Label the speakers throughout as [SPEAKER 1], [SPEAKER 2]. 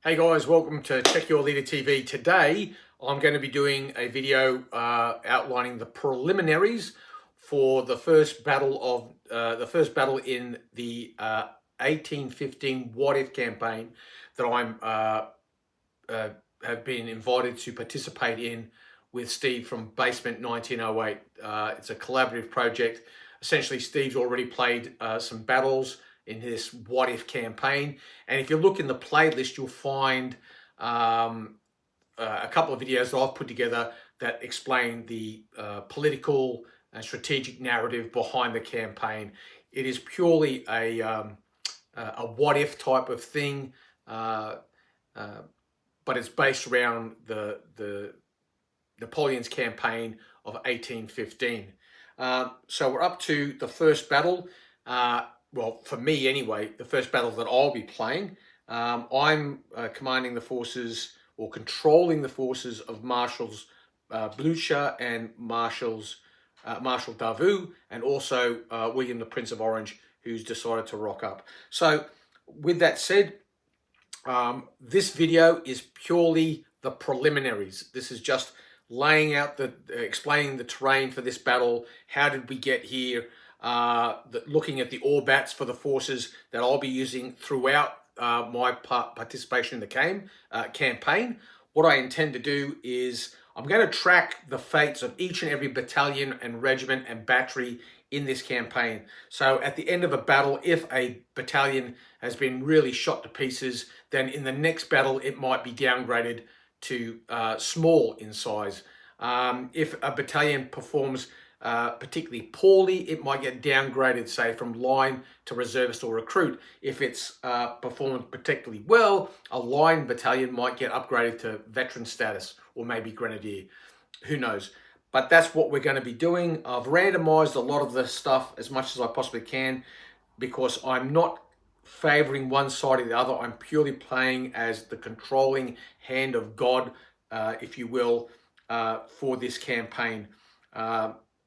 [SPEAKER 1] Hey guys, welcome to Check Your Leader TV. Today, I'm going to be doing a video outlining the preliminaries for the first battle in the 1815 What If campaign that have been invited to participate in with Steve from Basement 1908. It's a collaborative project. Essentially, Steve's already played some battles in this What If campaign, and if you look in the playlist, you'll find a couple of videos that I've put together that explain the political and strategic narrative behind the campaign. It is purely a what if type of thing, but it's based around the Napoleon's campaign of 1815. So we're up to the first battle. Well, for me anyway, the first battle that I'll be playing. I'm commanding the forces or controlling the forces of Marshals Blucher and Marshal Davout, and also William the Prince of Orange, who's decided to rock up. So with that said, this video is purely the preliminaries. This is just laying out explaining the terrain for this battle. How did we get here? Looking at the orbats for the forces that I'll be using throughout my participation in the campaign. What I intend to do is I'm going to track the fates of each and every battalion and regiment and battery in this campaign. So at the end of a battle, if a battalion has been really shot to pieces, then in the next battle it might be downgraded to small in size. If a battalion performs particularly poorly, it might get downgraded, say, from line to reservist or recruit. If it's performed particularly well, a line battalion might get upgraded to veteran status or maybe grenadier. Who knows? But that's what we're going to be doing. I've randomized a lot of this stuff as much as I possibly can because I'm not favoring one side or the other. I'm purely playing as the controlling hand of God, if you will, for this campaign.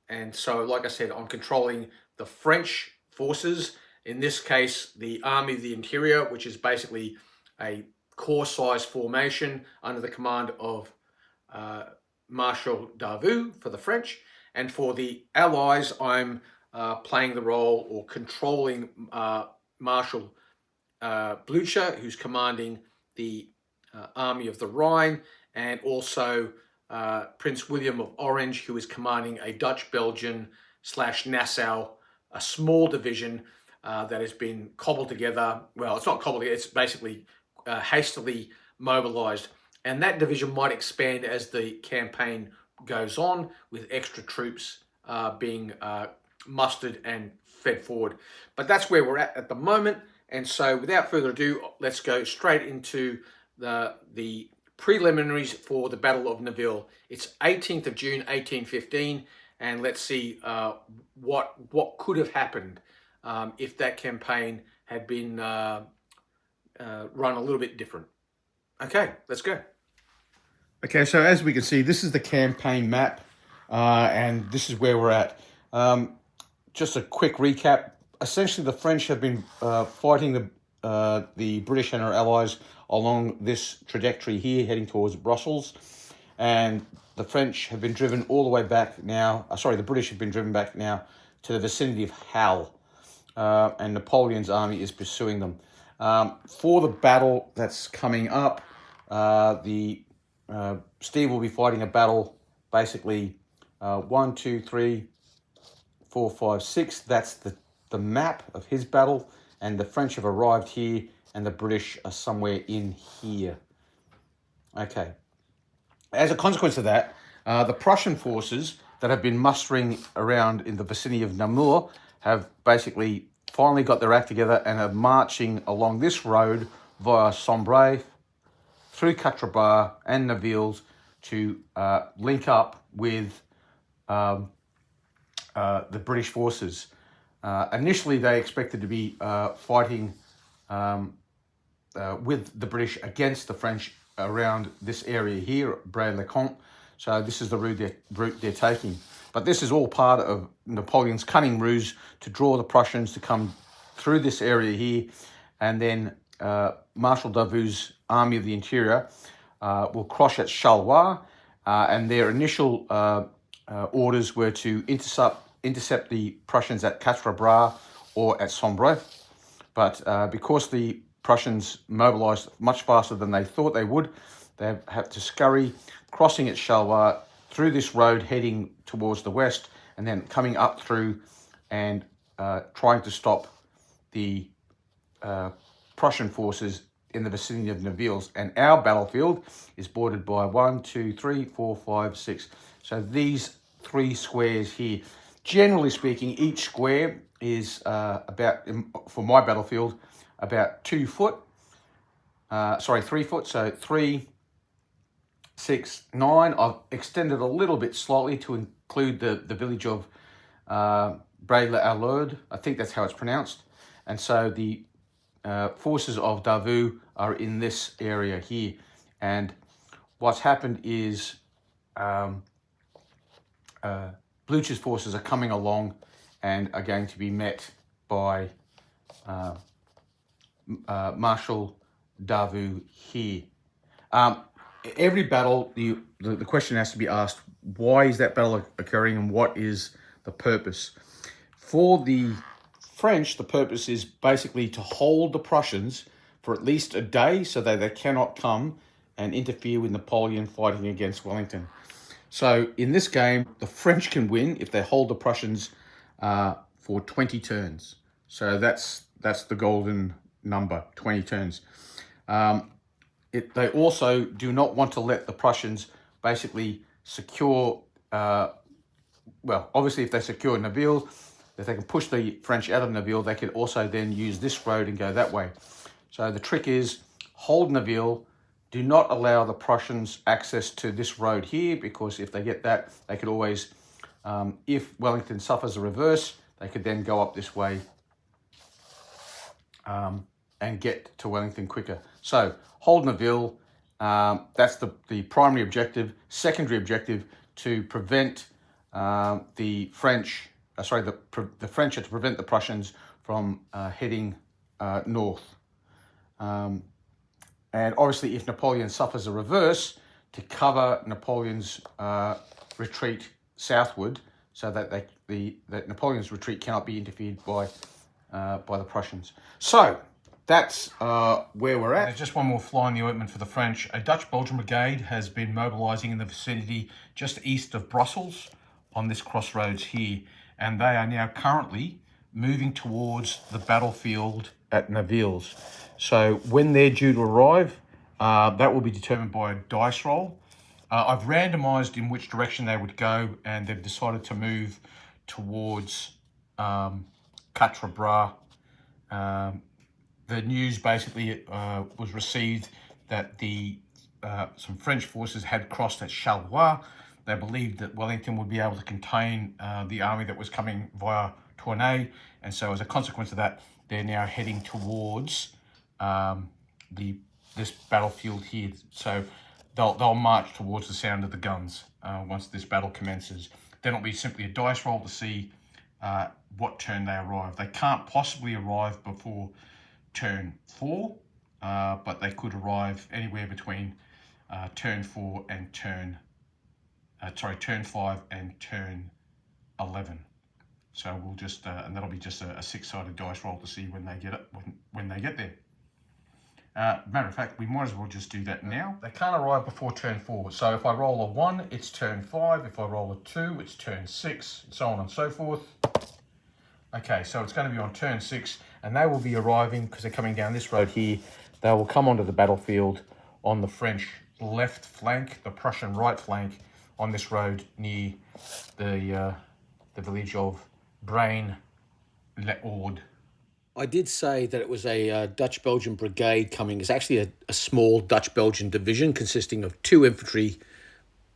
[SPEAKER 1] And so, like I said, I'm controlling the French forces, in this case, the Army of the Interior, which is basically a corps-sized formation under the command of Marshal Davout for the French. And for the Allies, I'm playing the role or controlling Marshal Blucher, who's commanding the Army of the Rhine, and also Prince William of Orange, who is commanding a Dutch-Belgian / Nassau, a small division that has been cobbled together. Well, it's not cobbled together, it's basically hastily mobilized. And that division might expand as the campaign goes on, with extra troops being mustered and fed forward. But that's where we're at the moment. And so without further ado, let's go straight into the preliminaries for the Battle of Nivelles. It's 18th of June, 1815, and let's see what could have happened if that campaign had been run a little bit different. Okay, let's go.
[SPEAKER 2] Okay, so as we can see, this is the campaign map, and this is where we're at. Just a quick recap. Essentially, the French have been fighting the British and our allies along this trajectory here, heading towards Brussels, and the French have been driven all the way back now. The British have been driven back now to the vicinity of Hal, and Napoleon's army is pursuing them. For the battle that's coming up, Steve will be fighting a battle, basically 1, 2, 3, 4, 5, 6. That's the map of his battle, and the French have arrived here, and the British are somewhere in here. Okay. As a consequence of that, the Prussian forces that have been mustering around in the vicinity of Namur have basically finally got their act together and are marching along this road via Sombray, through Quatre-Bras and Nivelles to link up with the British forces. Initially, they expected to be fighting with the British against the French around this area here, Braine-le-Comte. So this is the route they're taking. But this is all part of Napoleon's cunning ruse to draw the Prussians to come through this area here and then Marshal Davout's Army of the Interior will cross at Charleroi, and their initial orders were to intercept the Prussians at Quatre Bras or at Sombre. But because the Prussians mobilized much faster than they thought they would, they had to scurry, crossing at Charleroi through this road heading towards the west, and then coming up through and trying to stop the Prussian forces in the vicinity of Nivelles. And our battlefield is bordered by 1, 2, 3, 4, 5, 6. So these 3 squares here. Generally speaking, each square is about, for my battlefield, about 2 foot. 3 foot. So 3, 6, 9. I've extended a little bit slightly to include the village of Braille-l'Alleud. I think that's how it's pronounced. And so the forces of Davout are in this area here. And what's happened is Blucher's forces are coming along and are going to be met by Marshal Davout here. Every battle, the question has to be asked, why is that battle occurring and what is the purpose? For the French, the purpose is basically to hold the Prussians for at least a day so that they cannot come and interfere with Napoleon fighting against Wellington. So in this game, the French can win if they hold the Prussians for 20 turns. So that's the golden number, 20 turns. They also do not want to let the Prussians basically secure, obviously if they secure Nivelles, if they can push the French out of Nivelles, they could also then use this road and go that way. So the trick is hold Nivelles, do not allow the Prussians access to this road here, because if they get that, they could always, if Wellington suffers a reverse, they could then go up this way and get to Wellington quicker. So hold Nivelles, that's the primary objective. Secondary objective, to prevent the French, the French are to prevent the Prussians from heading north. And obviously, if Napoleon suffers a reverse, to cover Napoleon's retreat southward, so that that Napoleon's retreat cannot be interfered by the Prussians. So that's where we're at. There's just one more fly in the ointment for the French. A Dutch-Belgian brigade has been mobilising in the vicinity just east of Brussels on this crossroads here, and they are now currently moving towards the battlefield at Nivelles. So when they're due to arrive, that will be determined by a dice roll. I've randomised in which direction they would go, and they've decided to move towards Quatre Bras. The news basically was received that some French forces had crossed at Charleroi. They believed that Wellington would be able to contain the army that was coming via Tournai, and so as a consequence of that, they're now heading towards this battlefield here. So they'll march towards the sound of the guns once this battle commences. Then it'll be simply a dice roll to see what turn they arrive. They can't possibly arrive before turn 4, but they could arrive anywhere between turn 4 and turn 5 and turn 11. So we'll just and that'll be just a 6-sided dice roll to see when they get it when they get there. Matter of fact, we might as well just do that now. They can't arrive before turn 4. So if I roll a 1, it's turn 5. If I roll a 2, it's turn 6, and so on and so forth. Okay, so it's going to be on turn 6, and they will be arriving, because they're coming down this road here, they will come onto the battlefield on the French left flank, the Prussian right flank, on this road near the village of Braine-l'Alleud. I did say that it was a Dutch-Belgian brigade coming. It's actually a small Dutch-Belgian division consisting of 2 infantry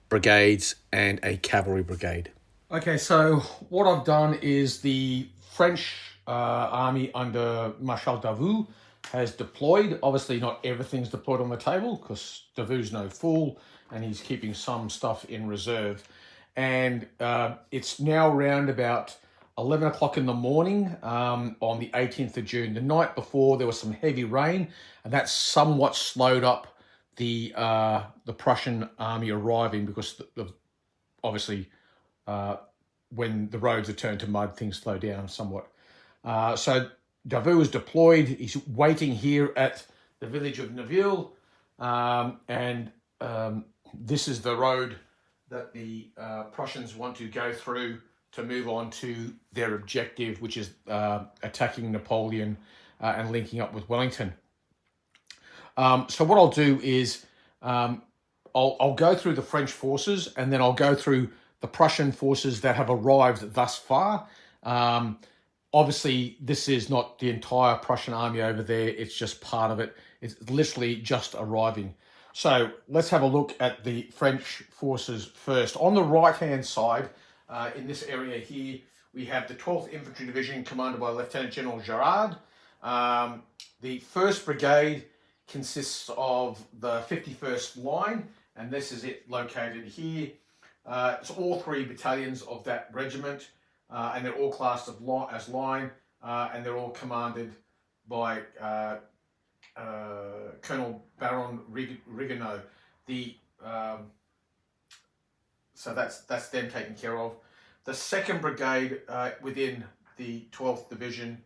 [SPEAKER 2] brigades and a cavalry brigade. Okay, so what I've done is the French army under Marshal Davout has deployed. Obviously, not everything's deployed on the table because Davout's no fool and he's keeping some stuff in reserve. And it's now round about
[SPEAKER 1] 11 o'clock in the morning on the 18th of June. The night before, there was some heavy rain, and that somewhat slowed up the Prussian army arriving, because obviously when the roads are turned to mud, things slow down somewhat. So Davout is deployed. He's waiting here at the village of Nivelles, and this is the road that the Prussians want to go through to move on to their objective, which is attacking Napoleon and linking up with Wellington. So what I'll do is I'll go through the French forces, and then I'll go through the Prussian forces that have arrived thus far. Obviously, this is not the entire Prussian army over there. It's just part of it. It's literally just arriving. So let's have a look at the French forces first. On the right-hand side, in this area here, we have the 12th Infantry Division commanded by Lieutenant General Gerard. The 1st Brigade consists of the 51st Line, and this is it located here. It's all 3 battalions of that regiment, and they're all classed as line, and they're all commanded by Colonel Baron Riganeau. So that's them taken care of. The 2nd Brigade within the 12th Division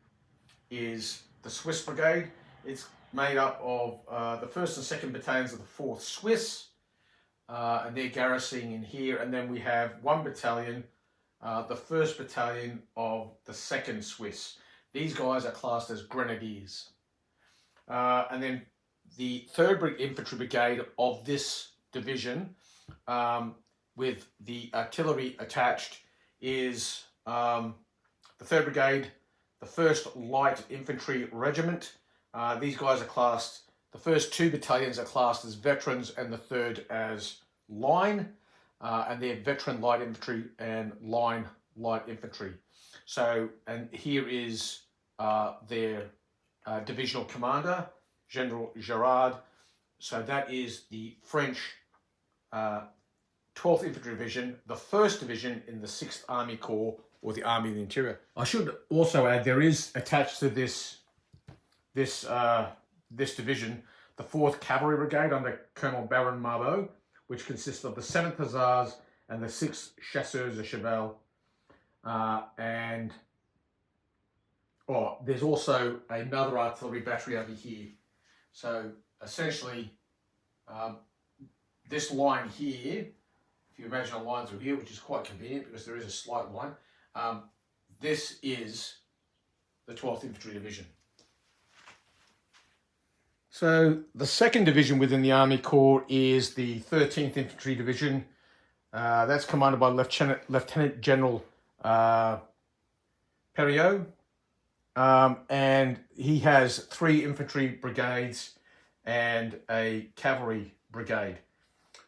[SPEAKER 1] is the Swiss Brigade. It's made up of the 1st and 2nd Battalions of the 4th Swiss, and they're garrisoning in here. And then we have 1 battalion, the 1st Battalion of the 2nd Swiss. These guys are classed as grenadiers. And then the 3rd Infantry Brigade of this division, with the artillery attached, is the 3rd Brigade, the 1st Light Infantry Regiment. These guys are classed, the first 2 battalions are classed as veterans, and the 3rd as line, and they're veteran light infantry and line light infantry. So, and here is their divisional commander, General Gerard. So that is the French 12th Infantry Division, the 1st Division in the 6th Army Corps, or the Army of the Interior. I should also add, there is attached to this division the 4th Cavalry Brigade under Colonel Baron Marbeau, which consists of the 7th Hussars and the 6th Chasseurs de Cheval. And there's also another artillery battery over here. So essentially, this line here, if you imagine a line through here, which is quite convenient because there is a slight line, this is the 12th Infantry Division. So the 2nd Division within the Army Corps is the 13th Infantry Division. That's commanded by Lieutenant General Perriot. And he has 3 infantry brigades and a cavalry brigade.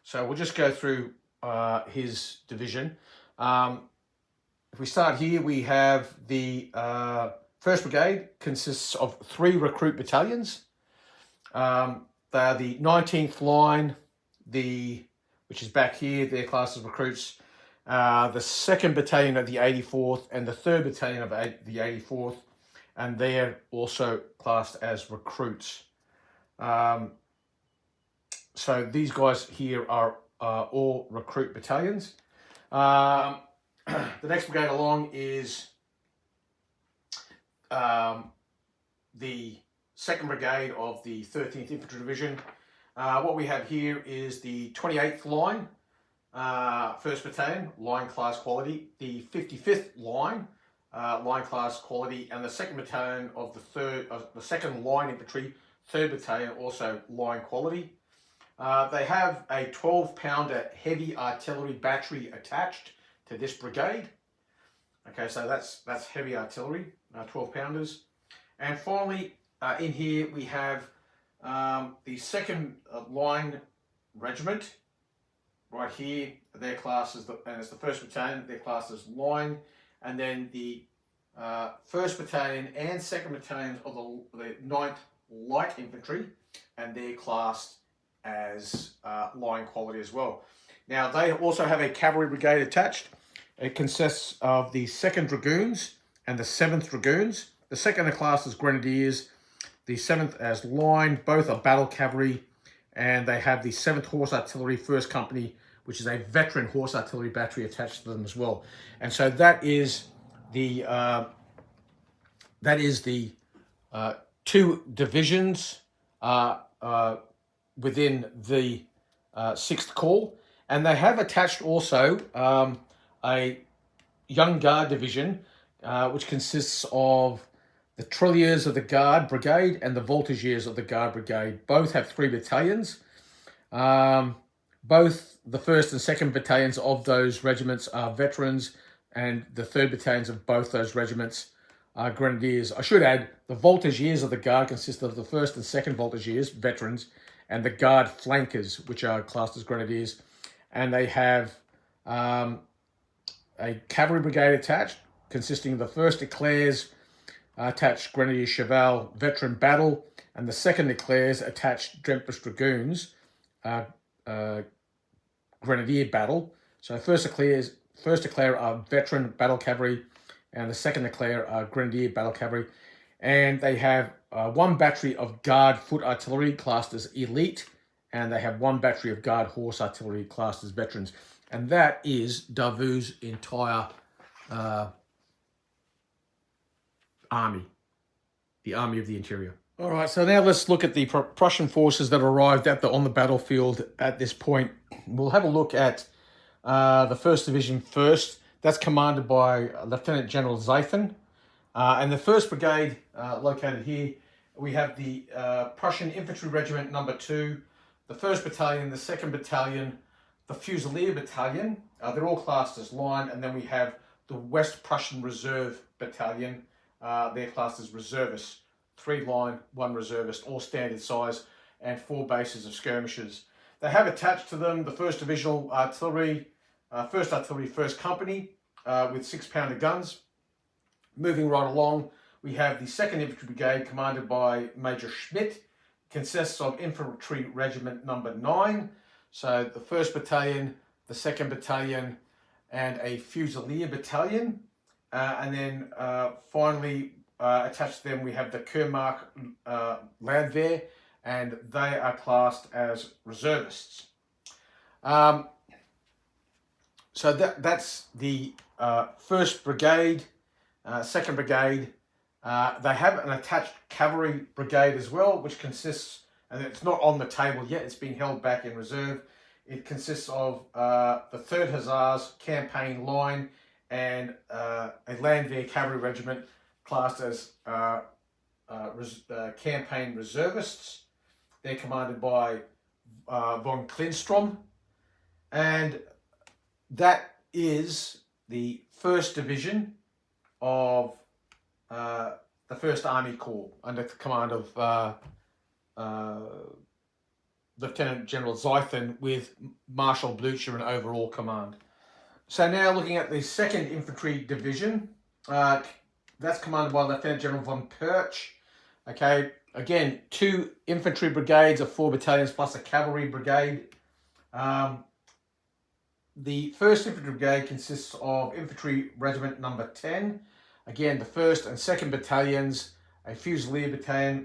[SPEAKER 1] So we'll just go through his division. If we start here, we have the 1st Brigade consists of 3 recruit battalions. They are the 19th Line, which is back here, they're classed as recruits. The 2nd Battalion of the 84th and the 3rd Battalion of the 84th, and they're also classed as recruits. So these guys here are all recruit battalions. The next brigade along is the 2nd Brigade of the 13th Infantry Division. What we have here is the 28th Line, 1st Battalion, line class quality, the 55th Line, line class quality, and the 2nd Battalion of the 2nd Line Infantry, 3rd Battalion, also line quality. They have a 12-pounder heavy artillery battery attached to this brigade. Okay, so that's heavy artillery, 12-pounders. And finally, in here we have the 2nd Line Regiment. Right here, their class is and it's the 1st Battalion, their class is line. And then the 1st Battalion and 2nd Battalion of the 9th Light Infantry, and they're classed as line quality as well. Now, they also have a cavalry brigade attached, It consists of the 2nd Dragoons and the 7th Dragoons. The 2nd are classed as Grenadiers, the 7th as Line. Both are battle cavalry, and they have the 7th Horse Artillery 1st Company, which is a veteran horse artillery battery attached to them as well. And so that is the 2 divisions within the 6th Corps, and they have attached also a Young Guard division, which consists of the Trilliers of the Guard Brigade and the Voltigeurs of the Guard Brigade. Both have 3 battalions. Both the 1st and 2nd battalions of those regiments are veterans, and the 3rd battalions of both those regiments are Grenadiers. I should add, the Voltigeurs of the Guard consist of the 1st and 2nd Voltigeurs, veterans, and the Guard Flankers, which are classed as Grenadiers. And they have a cavalry brigade attached, consisting of the 1st Eclairs attached Grenadier Cheval, veteran battle, and the 2nd Eclairs attached Drentbush Dragoons, Grenadier battle. So first Eclair are veteran battle cavalry, and the 2nd Eclair are Grenadier battle cavalry. And they have 1 battery of Guard foot artillery classed as elite, and they have 1 battery of Guard horse artillery classed as veterans. And that is Davout's entire army, the Army of the Interior. All right, so now let's look at the Prussian forces that arrived on the battlefield at this point. We'll have a look at the 1st Division first. That's commanded by Lieutenant General Zeifen. And the 1st Brigade, located here, we have the Prussian Infantry Regiment number 2, the 1st Battalion, the 2nd Battalion, the Fusilier Battalion. They're all classed as line. And then we have the West Prussian Reserve Battalion. They're classed as reservists. 3 line, 1 reservist, all standard size, and 4 bases of skirmishers. They have attached to them the 1st Divisional Artillery, 1st Artillery 1st Company with 6-pounder guns. Moving right along, we have the 2nd Infantry Brigade commanded by Major Schmidt. Consists of Infantry Regiment number 9. So the 1st Battalion, the 2nd Battalion, and a Fusilier Battalion. And then finally, attached to them, we have the Kurmark Landwehr, and they are classed as reservists. So that's the 1st Brigade, 2nd Brigade. They have an attached cavalry brigade as well, which consists, and it's not on the table yet, it's being held back in reserve. It consists of the 3rd Hussars campaign line and a Landwehr cavalry regiment classed as campaign reservists. They're commanded by von Klinstrom, and that is the 1st Division of the 1st Army Corps under the command of Lieutenant General Zeifen, with Marshal Blucher in overall command. So now looking at the 2nd Infantry Division, that's commanded by Lieutenant General von Perch. Okay, again, 2 infantry brigades of 4 battalions plus a cavalry brigade. The 1st Infantry Brigade consists of Infantry Regiment number 10. Again, the 1st and 2nd Battalions, a Fusilier Battalion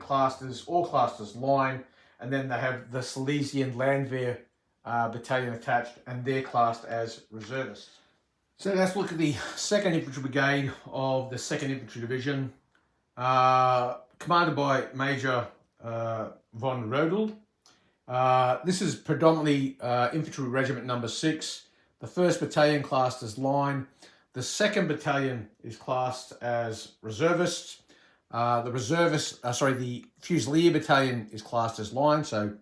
[SPEAKER 1] all classed as line, and then they have the Silesian Landwehr Battalion attached, and they're classed as reservists. So let's look at the 2nd Infantry Brigade of the 2nd Infantry Division, commanded by Major von Rodel. This is predominantly Infantry Regiment number 6. The 1st Battalion classed as line. The 2nd Battalion is classed as reservists. The Fusilier Battalion is classed as line. So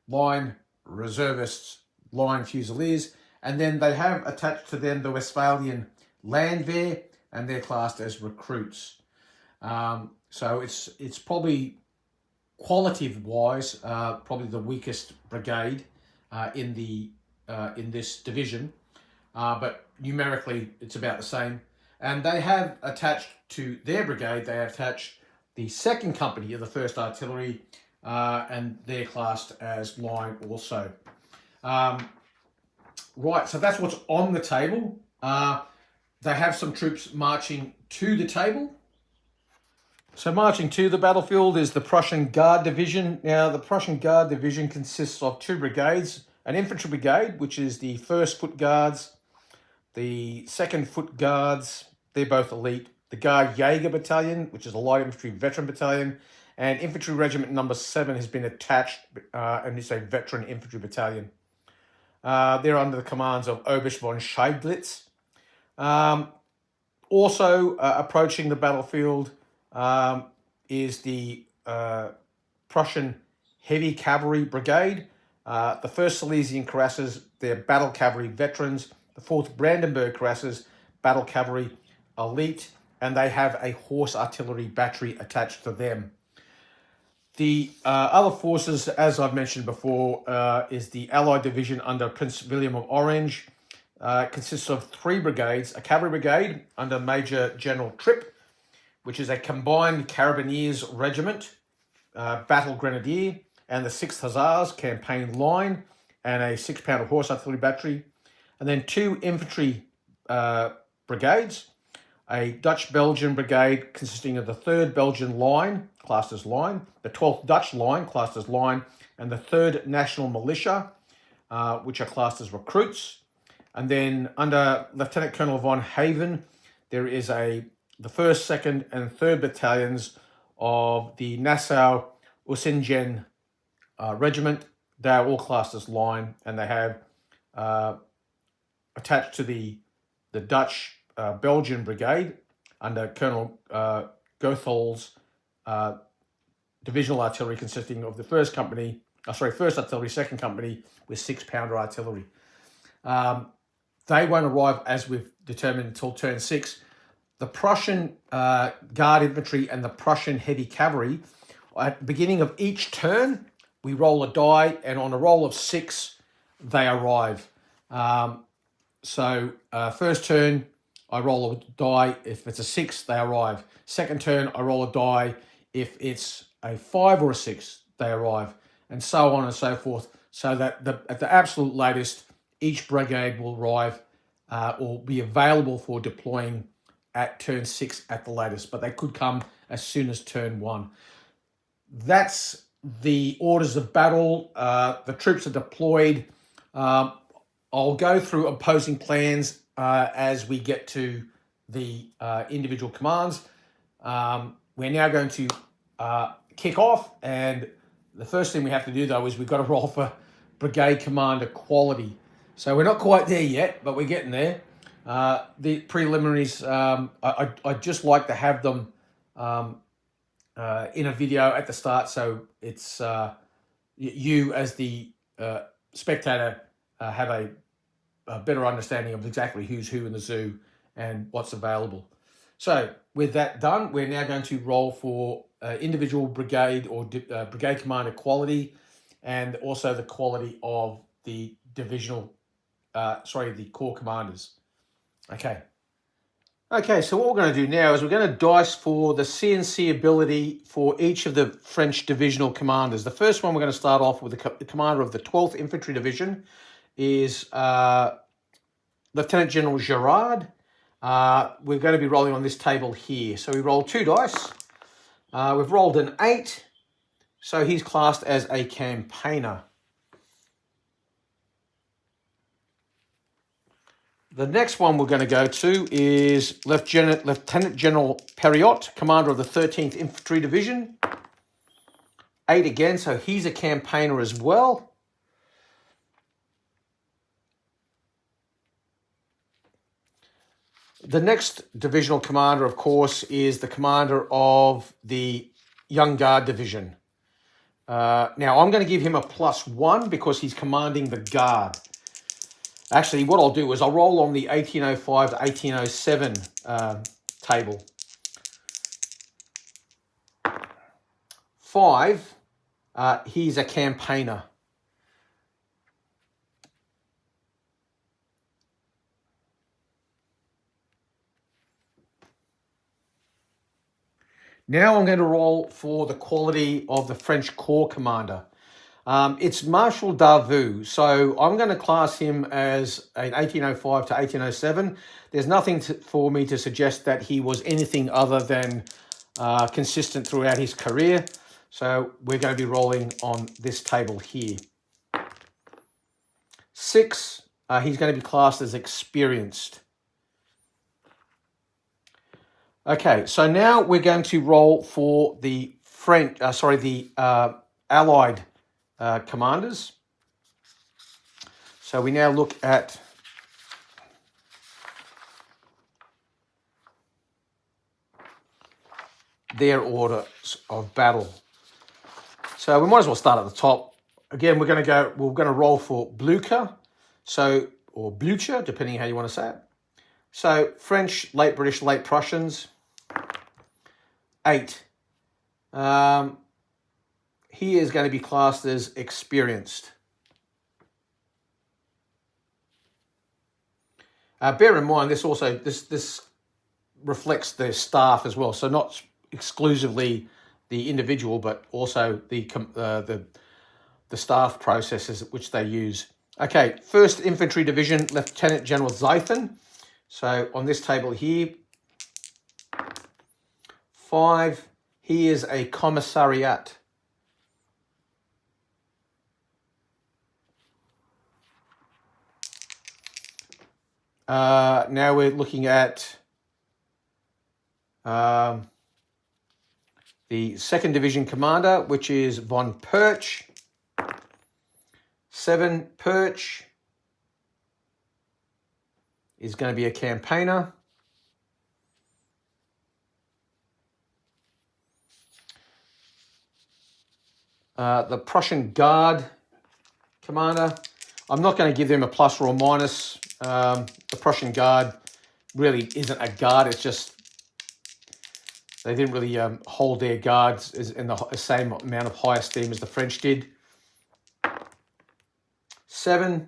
[SPEAKER 1] line, reservists, line, Fusiliers. And then they have attached to them the Westphalian Landwehr, and they're classed as recruits. So it's probably qualitative-wise, probably the weakest brigade in this division, but numerically it's about the same. And they have attached to their brigade, they have attached the 2nd Company of the 1st Artillery, and they're classed as line also. Right, so that's what's on the table. they have some troops marching to the table. So marching to the battlefield is the Prussian Guard Division. Now, the Prussian Guard Division consists of 2 brigades, an infantry brigade, which is the 1st Foot Guards, the 2nd Foot Guards, they're both elite, the Guard Jaeger Battalion, which is a light infantry veteran battalion, and Infantry Regiment number 7 has been attached, and it's a veteran infantry battalion. They're under the commands of Oberst von Scheidlitz. Also approaching the battlefield is the Prussian Heavy Cavalry Brigade, the 1st Silesian Cuirassiers, they're battle cavalry veterans, the 4th Brandenburg Cuirassiers, battle cavalry elite, and they have a horse artillery battery attached to them. The other forces, as I've mentioned before, is the Allied Division under Prince William of Orange. Consists of 3 brigades, a cavalry brigade under Major General Tripp, which is a combined Carabineers regiment, battle grenadier, and the 6th Hussars campaign line, and a 6-pounder horse artillery battery. And then 2 infantry brigades, a Dutch-Belgian brigade consisting of the 3rd Belgian line, classed as line, the 12th Dutch line, classed as line, and the 3rd National Militia, which are classed as recruits. And then under Lieutenant Colonel von Haven, there is the 1st, 2nd, and 3rd battalions of the Nassau Usingen Regiment. They are all classed as line, and they have attached to the Dutch Belgian Brigade under Colonel Gothol's divisional artillery, consisting of the 1st Company, 1st Artillery, 2nd Company with 6-pounder artillery. They won't arrive, as we've determined, until turn 6. The Prussian Guard Infantry and the Prussian Heavy Cavalry, at the beginning of each turn, we roll a die, and on a roll of 6, they arrive. So 1st turn, I roll a die. If it's a 6, they arrive. 2nd turn, I roll a die. If it's a 5 or a 6, they arrive, and so on and so forth. So that at the absolute latest, each brigade will arrive or be available for deploying at turn 6 at the latest, but they could come as soon as turn 1. That's the orders of battle. The troops are deployed. I'll go through opposing plans as we get to the individual commands. We're now going to kick off, and the first thing we have to do, though, is we've got to roll for brigade commander quality. So we're not quite there yet, but we're getting there. The preliminaries, I just like to have them in a video at the start, so it's you as the spectator have a better understanding of exactly who's who in the zoo and what's available. So with that done, we're now going to roll for individual brigade or brigade commander quality, and also the quality of the divisional, the corps commanders. Okay, so what we're going to do now is we're going to dice for the CNC ability for each of the French divisional commanders. The first one we're going to start off with the commander of the 12th Infantry Division is Lieutenant General Gerard. We're going to be rolling on this table here. So we roll 2 dice. We've rolled an 8, so he's classed as a campaigner. The next one we're going to go to is Lieutenant General Perriot, commander of the 13th Infantry Division. 8 again, so he's a campaigner as well. The next divisional commander, of course, is the commander of the Young Guard Division. Now, I'm going to give him a +1 because he's commanding the Guard. Actually, what I'll do is I'll roll on the 1805 to 1807 table. 5, he's a campaigner. Now I'm going to roll for the quality of the French Corps commander.
[SPEAKER 2] It's Marshal Davout, so I'm going to class him as an 1805 to 1807. There's nothing for me to suggest that he was anything other than consistent throughout his career. So we're going to be rolling on this table here. 6, he's going to be classed as experienced. Okay, so now we're going to roll for the Allied commanders. So we now look at their orders of battle. So we might as well start at the top. Again, we're going to roll for Blücher, or Blücher, depending how you want to say it. So French, late British, late Prussians. 8. He is going to be classed as experienced. Bear in mind, this reflects the staff as well. So not exclusively the individual, but also the staff processes which they use. Okay, 1st Infantry Division, Lieutenant General Zeifen. So on this table here, 5, he is a commissariat. Now we're looking at the 2nd Division Commander, which is von Perch. 7, Perch is going to be a campaigner. The Prussian Guard Commander, I'm not going to give them a plus or a minus. The Prussian Guard really isn't a guard. It's just they didn't really hold their guards in the same amount of high esteem as the French did. 7,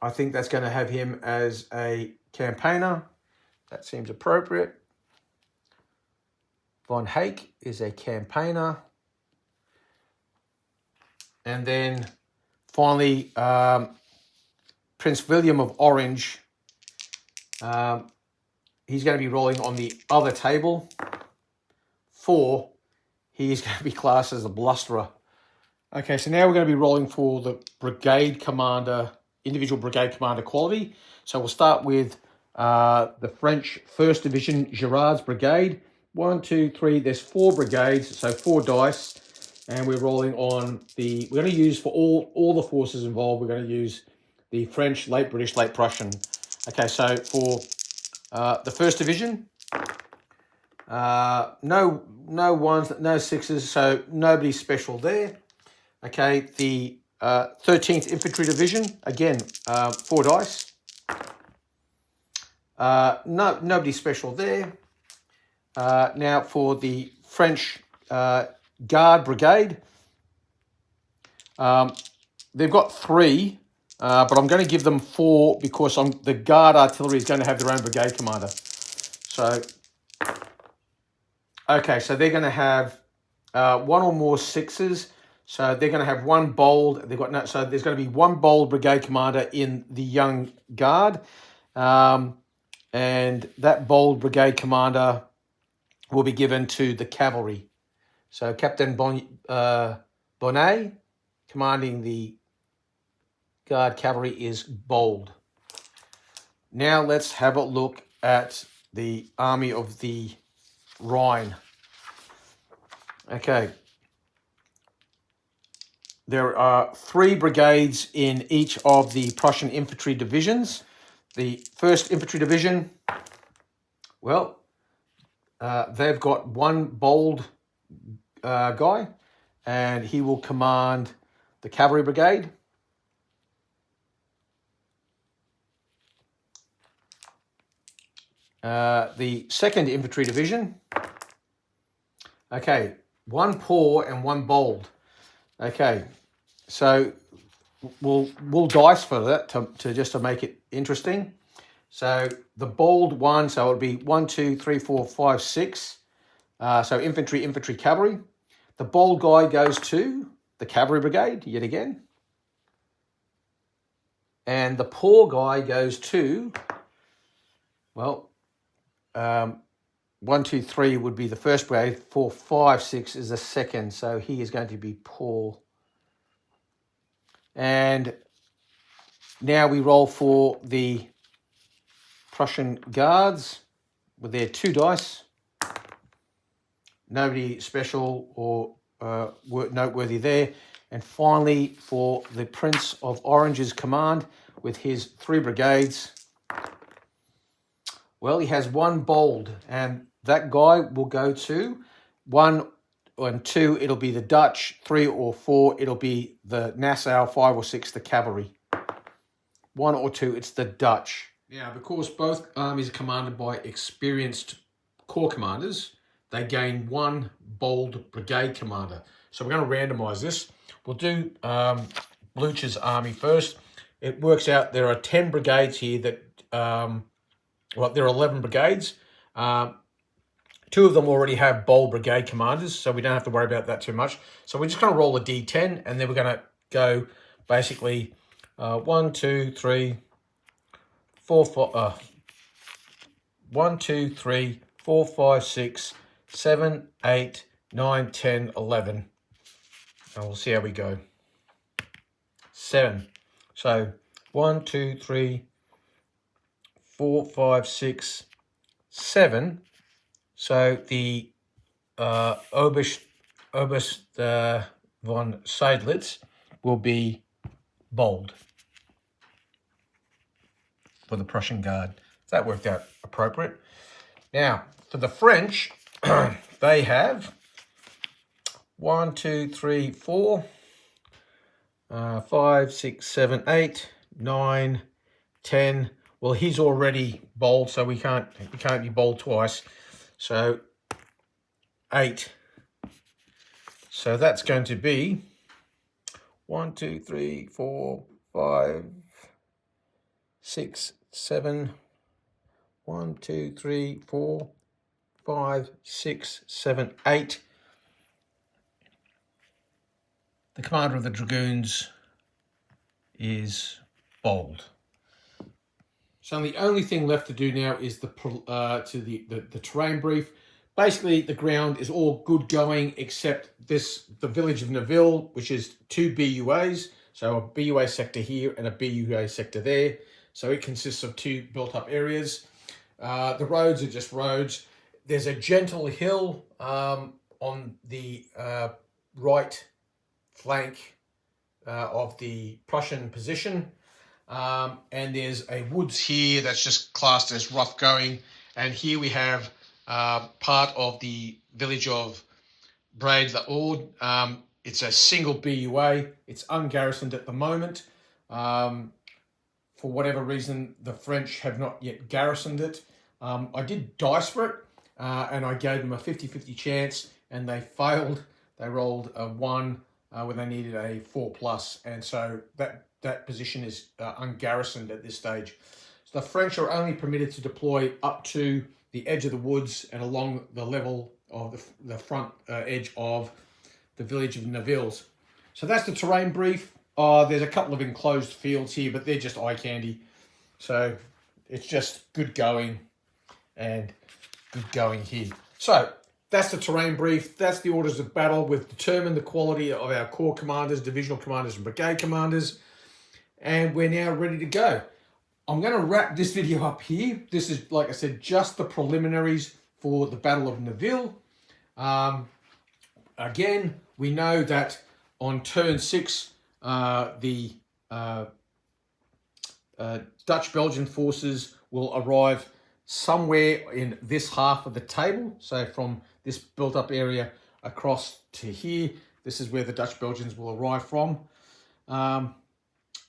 [SPEAKER 2] I think that's going to have him as a campaigner. That seems appropriate. Von Hake is a campaigner. And then finally, Prince William of Orange. He's going to be rolling on the other table. 4, he's going to be classed as a blusterer. Okay, so now we're going to be rolling for the brigade commander, individual brigade commander quality. So we'll start with the French 1st Division, Girard's Brigade. 1, 2, 3, there's 4 brigades, so 4 dice. And we're rolling on we're going to use for all the forces involved, we're going to use the French, late British, late Prussian. Okay, so for the 1st Division, no 1s, no 6s, so nobody special there. Okay, the 13th Infantry Division, again, 4 dice. Nobody special there. Now for the French Guard Brigade, they've got 3, but I'm going to give them 4 because the Guard Artillery is going to have their own brigade commander. So, okay, so they're going to have 1 or more 6s. So they're going to have 1 bold. So there's going to be 1 bold brigade commander in the Young Guard, and that bold brigade commander will be given to the cavalry. So Captain Bonnet, commanding the Guard Cavalry, is bold. Now let's have a look at the Army of the Rhine. Okay. There are 3 brigades in each of the Prussian infantry divisions. The 1st Infantry Division, well, they've got 1 bold guy, and he will command the cavalry brigade. The 2nd Infantry Division, okay, 1 poor and 1 bold. Okay, so we'll dice for that to make it interesting. So the bold one, so it would be 1, 2, 3, 4, 5, 6. So infantry, cavalry. The bold guy goes to the cavalry brigade yet again. And the poor guy goes to, well, 1, 2, 3 would be the first brigade, 4, 5, 6 is the second. So he is going to be poor. And now we roll for the Prussian Guards with their 2 dice. Nobody special or noteworthy there. And finally, for the Prince of Orange's command with his 3 brigades, well, he has 1 bold, and that guy will go to 1 and 2. It'll be the Dutch. 3 or 4, it'll be the Nassau. 5 or 6, the cavalry. 1 or 2, it's the Dutch. Now, because both armies are commanded by experienced corps commanders, they gain 1 bold brigade commander. So we're going to randomise this. We'll do Blucher's army first. It works out there are 10 brigades here that, there are 11 brigades. 2 of them already have bold brigade commanders, so we don't have to worry about that too much. So we're just going to roll a D10, and then we're going to go basically 1, 2, 3, 4, 5, 1, 2, 3, 4, 5, 6, 7, 8, 9, 10, 11. And we'll see how we go. 7. So 1, 2, 3, 4, 5, 6, 7. So the Oberst von Seydlitz will be bold for the Prussian Guard. That worked out appropriate. Now, for the French, they have 1, 2, 3, 4, 5, 6, 7, 8, 9, 10. Well, he's already bold, so we can't be bold twice. So 8. So that's going to be 1, 2, 3, 4, 5, 6, 7. 1, 2, 3, 4, 5, 6, 7, 8. The commander of the Dragoons is bold. So the only thing left to do now is the terrain brief. Basically, the ground is all good going except the village of Nivelles, which is 2 BUAs. So a BUA sector here and a BUA sector there. So it consists of 2 built-up areas. The roads are just roads. There's a gentle hill on the right flank of the Prussian position. And there's a woods here that's just classed as rough going. And here we have part of the village of Braides-la-Horde. It's a single BUA. It's ungarrisoned at the moment. For whatever reason, the French have not yet garrisoned it. I did dice for it, and I gave them a 50-50 chance, and they failed. They rolled a 1 when they needed a 4+, and so that position is ungarrisoned at this stage. So the French are only permitted to deploy up to the edge of the woods and along the level of the front edge of the village of Nivelles. So that's the terrain brief. There's a couple of enclosed fields here, but they're just eye candy. So it's just good going and good going here. So that's the terrain brief. That's the orders of battle. We've determined the quality of our corps commanders, divisional commanders, and brigade commanders. And we're now ready to go. I'm going to wrap this video up here. This is, like I said, just the preliminaries for the Battle of Nivelles. Again, we know that on turn 6, the Dutch-Belgian forces will arrive somewhere in this half of the table. So from this built-up area across to here, this is where the Dutch-Belgians will arrive from.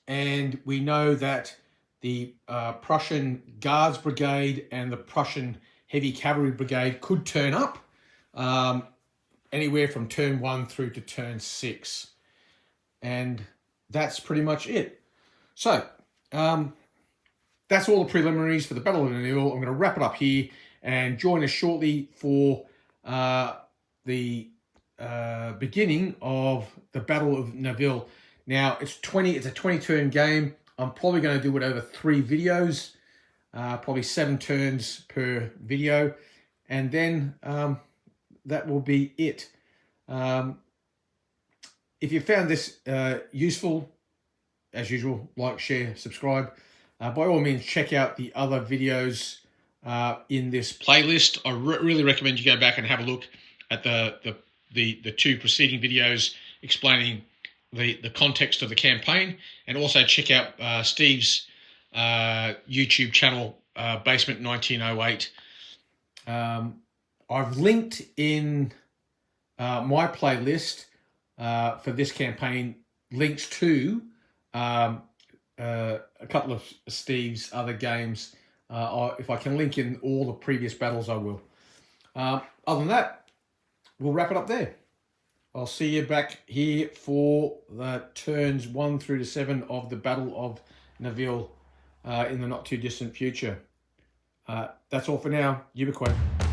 [SPEAKER 2] And we know that the Prussian Guards Brigade and the Prussian Heavy Cavalry Brigade could turn up anywhere from turn 1 through to turn 6. And that's pretty much it. So, that's all the preliminaries for the Battle of Nivelles. I'm going to wrap it up here and join us shortly for the
[SPEAKER 1] beginning of the Battle of Nivelles. Now it's a 20 turn game. I'm probably going to do it over 3 videos, probably 7 turns per video, and then that will be it. If you found this useful, as usual, like, share, subscribe. By all means, check out the other videos in this playlist. I really recommend you go back and have a look at the 2 preceding videos explaining the context of the campaign, and also check out Steve's YouTube channel, Basement 1908. I've linked in my playlist for this campaign links to a couple of Steve's other games. If I can link in all the previous battles, I will. Other than that, we'll wrap it up there. I'll see you back here for the turns 1 through to 7 of the Battle of Nivelles in the not too distant future. That's all for now. Ubiquote.